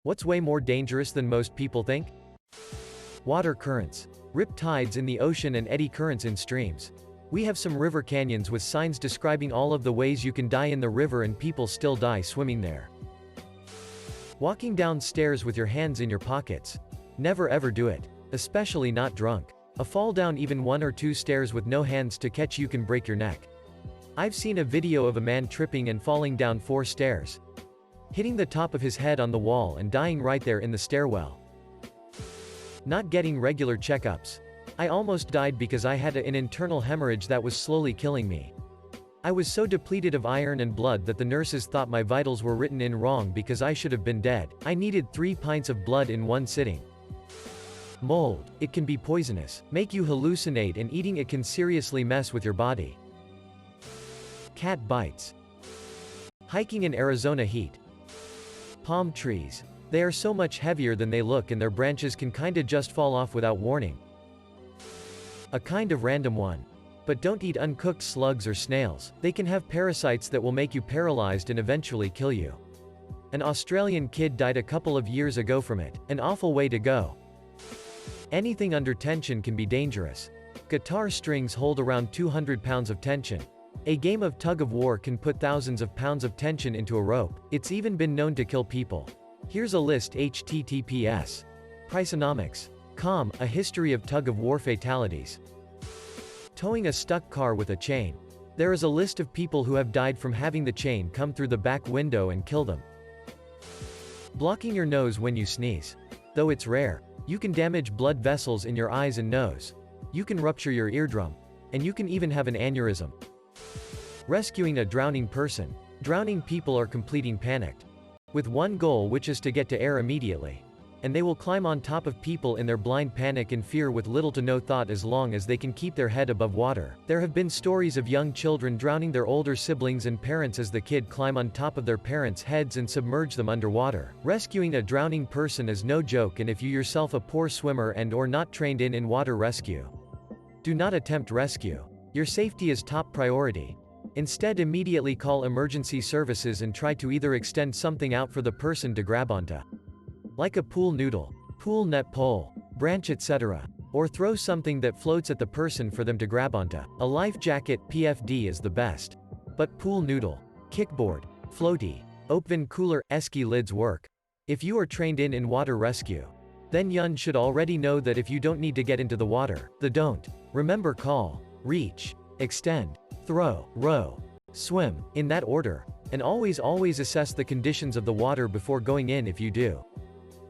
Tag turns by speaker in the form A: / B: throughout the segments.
A: What's way more dangerous than most people think? Water currents. Rip tides in the ocean and eddy currents in streams. We have some river canyons with signs describing all of the ways you can die in the river, and people still die swimming there. Walking down stairs with your hands in your pockets. Never ever do it. Especially not drunk. A fall down even 1 or 2 stairs with no hands to catch you can break your neck. I've seen a video of a man tripping and falling down 4 stairs. Hitting the top of his head on the wall and dying right there in the stairwell. Not getting regular checkups. I almost died because I had an internal hemorrhage that was slowly killing me. I was so depleted of iron and blood that the nurses thought my vitals were written in wrong because I should have been dead. I needed 3 pints of blood in 1 sitting. Mold. It can be poisonous, make you hallucinate, and eating it can seriously mess with your body. Cat bites. Hiking in Arizona heat. Palm trees. They are so much heavier than they look, and their branches can kinda just fall off without warning. A kind of random one. But don't eat uncooked slugs or snails. They can have parasites that will make you paralyzed and eventually kill you. An Australian kid died a couple of years ago from it. An awful way to go. Anything under tension can be dangerous. Guitar strings hold around 200 pounds of tension. A game of tug-of-war can put thousands of pounds of tension into a rope. It's even been known to kill people. Here's a list: https. Priceonomics.com, a history of tug-of-war fatalities. Towing a stuck car with a chain. There is a list of people who have died from having the chain come through the back window and kill them. Blocking your nose when you sneeze. Though it's rare, you can damage blood vessels in your eyes and nose. You can rupture your eardrum. And you can even have an aneurysm. Rescuing a drowning person. Drowning people are completely panicked. With one goal, which is to get to air immediately. And they will climb on top of people in their blind panic and fear with little to no thought as long as they can keep their head above water. There have been stories of young children drowning their older siblings and parents as the kid climb on top of their parents' heads and submerge them underwater. Rescuing a drowning person is no joke, and if you yourself a poor swimmer and or not trained in water rescue, do not attempt rescue. Your safety is top priority. Instead, immediately call emergency services and try to either extend something out for the person to grab onto. Like a pool noodle, pool net pole, branch, etc. Or throw something that floats at the person for them to grab onto. A life jacket, PFD, is the best. But pool noodle, kickboard, floaty, open cooler, esky lids work. If you are trained in water rescue, then you should already know that if you don't need to get into the water, the don't. Remember: call, reach, extend, throw, row, swim, in that order. And always assess the conditions of the water before going in if you do.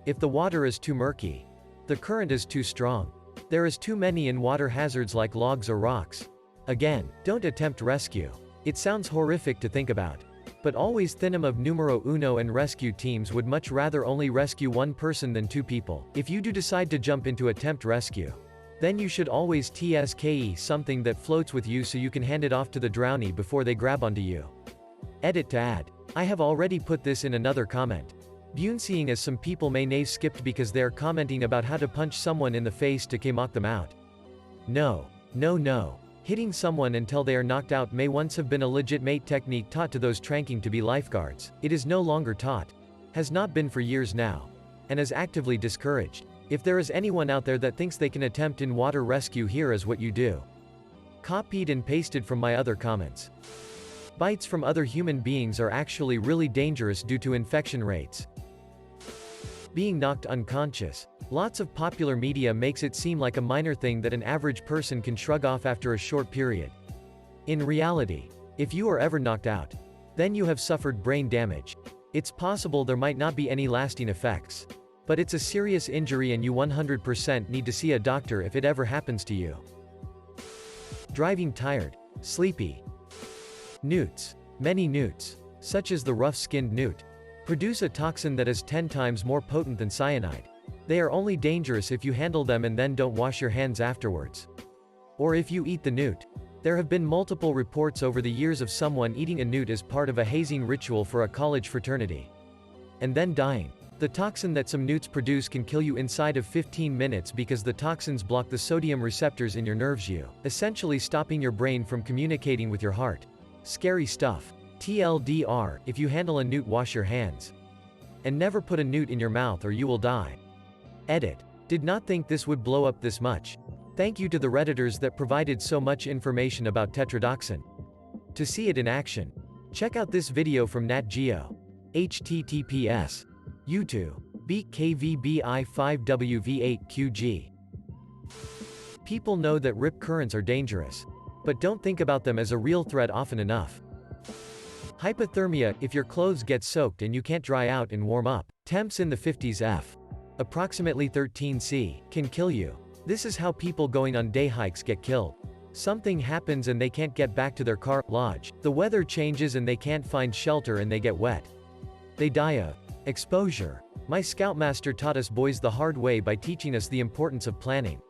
A: If the water is too murky, the current is too strong, there is too many in water hazards like logs or rocks. Again, don't attempt rescue. It sounds horrific to think about. But always thinum of numero uno, and rescue teams would much rather only rescue 1 person than 2 people. If you do decide to jump into attempt rescue, then you should always TSKE something that floats with you so you can hand it off to the drownee before they grab onto you. Edit to add. I have already put this in another comment. Seeing as some people may have skipped because they're commenting about how to punch someone in the face to mock them out. No. Hitting someone until they are knocked out may once have been a legitimate technique taught to those training to be lifeguards. It is no longer taught. Has not been for years now. And is actively discouraged. If there is anyone out there that thinks they can attempt in water rescue, here is what you do. Copied and pasted from my other comments. Bites from other human beings are actually really dangerous due to infection rates. Being knocked unconscious. Lots of popular media makes it seem like a minor thing that an average person can shrug off after a short period. In reality, if you are ever knocked out, then you have suffered brain damage. It's possible there might not be any lasting effects. But it's a serious injury and you 100% need to see a doctor if it ever happens to you. Driving tired, sleepy. Newts. Many newts, such as the rough-skinned newt, produce a toxin that is 10 times more potent than cyanide. They are only dangerous if you handle them and then don't wash your hands afterwards. Or if you eat the newt. There have been multiple reports over the years of someone eating a newt as part of a hazing ritual for a college fraternity. And then dying. The toxin that some newts produce can kill you inside of 15 minutes because the toxins block the sodium receptors in your nerves, essentially stopping your brain from communicating with your heart. Scary stuff. TLDR, if you handle a newt, wash your hands. And never put a newt in your mouth or you will die. Edit. Did not think this would blow up this much. Thank you to the Redditors that provided so much information about tetrodotoxin. To see it in action, check out this video from Nat Geo. https YouTube beat KVBI5WV8QG. People know that rip currents are dangerous, but don't think about them as a real threat often enough. Hypothermia, if your clothes get soaked and you can't dry out and warm up, temps in the 50s F, approximately 13°C, can kill you. This is how people going on day hikes get killed. Something happens and they can't get back to their car, lodge. The weather changes and they can't find shelter and they get wet. They die of exposure. My scoutmaster taught us boys the hard way by teaching us the importance of planning.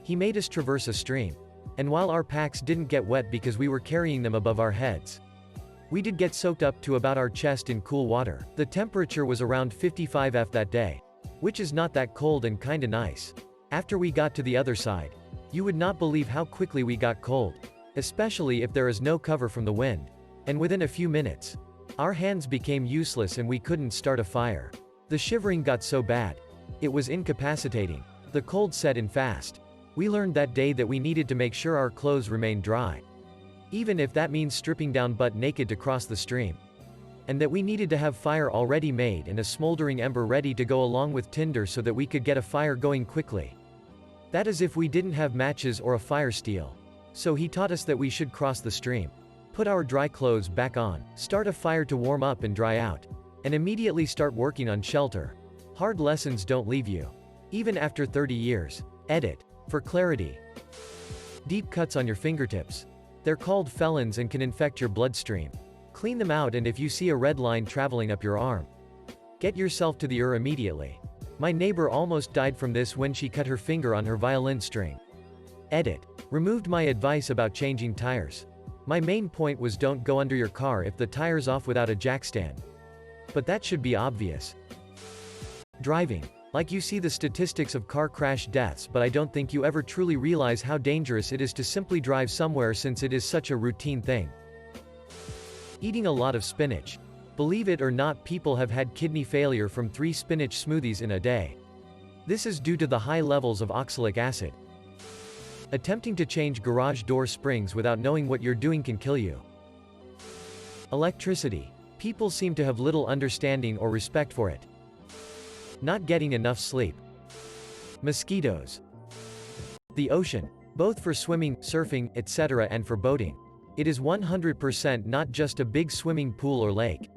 A: He made us traverse a stream. And while our packs didn't get wet because we were carrying them above our heads, we did get soaked up to about our chest in cool water. The temperature was around 55 F that day, which is not that cold and kinda nice. After we got to the other side, you would not believe how quickly we got cold, especially if there is no cover from the wind. And within a few minutes, our hands became useless and we couldn't start a fire. The shivering got so bad, it was incapacitating. The cold set in fast. We learned that day that we needed to make sure our clothes remained dry, even if that means stripping down butt naked to cross the stream. And that we needed to have fire already made and a smoldering ember ready to go along with tinder so that we could get a fire going quickly. That is if we didn't have matches or a fire steel. So he taught us that we should cross the stream, put our dry clothes back on, start a fire to warm up and dry out, and immediately start working on shelter. Hard lessons don't leave you, even after 30 years. Edit. For clarity. Deep cuts on your fingertips. They're called felons and can infect your bloodstream. Clean them out, and if you see a red line traveling up your arm, get yourself to the ER immediately. My neighbor almost died from this when she cut her finger on her violin string. Edit. Removed my advice about changing tires. My main point was don't go under your car if the tire's off without a jack stand. But that should be obvious. Driving. Like you see the statistics of car crash deaths, but I don't think you ever truly realize how dangerous it is to simply drive somewhere since it is such a routine thing. Eating a lot of spinach. Believe it or not, people have had kidney failure from 3 spinach smoothies in a day. This is due to the high levels of oxalic acid. Attempting to change garage door springs without knowing what you're doing can kill you. Electricity. People seem to have little understanding or respect for it. Not getting enough sleep. Mosquitoes. The ocean. Both for swimming, surfing, etc. and for boating. It is 100% not just a big swimming pool or lake.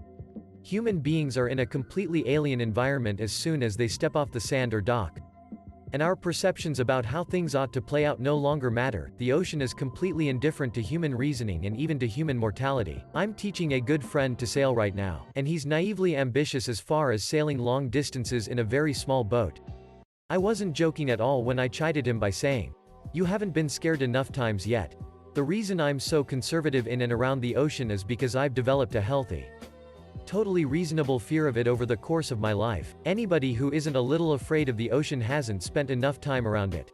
A: Human beings are in a completely alien environment as soon as they step off the sand or dock. And our perceptions about how things ought to play out no longer matter. The ocean is completely indifferent to human reasoning and even to human mortality. I'm teaching a good friend to sail right now, and he's naively ambitious as far as sailing long distances in a very small boat. I wasn't joking at all when I chided him by saying, "You haven't been scared enough times yet." The reason I'm so conservative in and around the ocean is because I've developed a healthy, totally reasonable fear of it over the course of my life. Anybody who isn't a little afraid of the ocean hasn't spent enough time around it.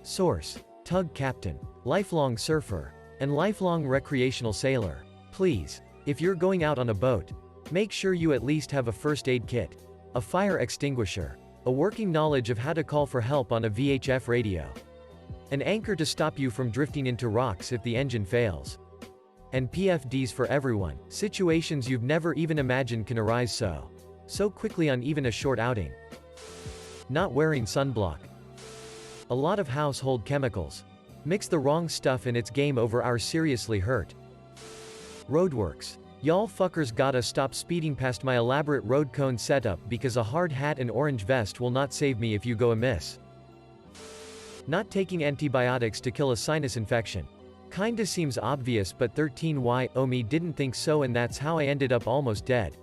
A: Source. Tug captain, lifelong surfer, and lifelong recreational sailor. Please, if you're going out on a boat, make sure you at least have a first aid kit, a fire extinguisher, a working knowledge of how to call for help on a VHF radio, an anchor to stop you from drifting into rocks if the engine fails, and PFDs for everyone. Situations you've never even imagined can arise so quickly on even a short outing. Not wearing sunblock. A lot of household chemicals. Mix the wrong stuff and it's game over or seriously hurt. Roadworks. Y'all fuckers gotta stop speeding past my elaborate road cone setup because a hard hat and orange vest will not save me if you go amiss. Not taking antibiotics to kill a sinus infection. Kinda seems obvious, but 13Y, oh me didn't think so, and that's how I ended up almost dead.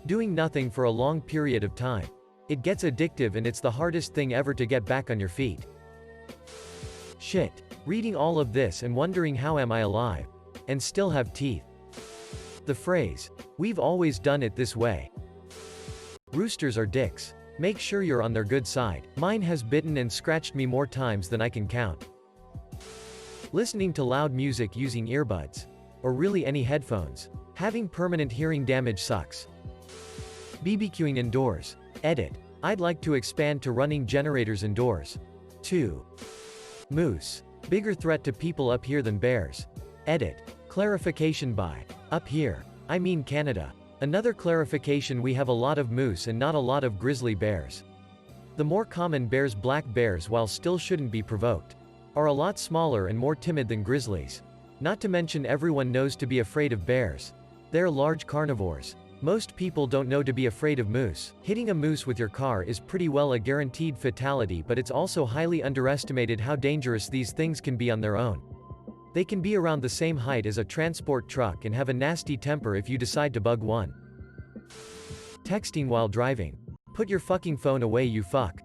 A: Doing nothing for a long period of time. It gets addictive and it's the hardest thing ever to get back on your feet. Shit. Reading all of this and wondering how am I alive? And still have teeth. The phrase, "We've always done it this way." Roosters are dicks. Make sure you're on their good side. Mine has bitten and scratched me more times than I can count. Listening to loud music using earbuds, or really any headphones. Having permanent hearing damage sucks. BBQing indoors. Edit. I'd like to expand to running generators indoors. 2. Moose. Bigger threat to people up here than bears. Edit. Clarification by. Up here. I mean Canada. Another clarification: we have a lot of moose and not a lot of grizzly bears. The more common bears, black bears, while still shouldn't be provoked, are a lot smaller and more timid than grizzlies. Not to mention everyone knows to be afraid of bears. They're large carnivores. Most people don't know to be afraid of moose. Hitting a moose with your car is pretty well a guaranteed fatality, but it's also highly underestimated how dangerous these things can be on their own. They can be around the same height as a transport truck and have a nasty temper if you decide to bug one. Texting while driving. Put your fucking phone away, you fuck.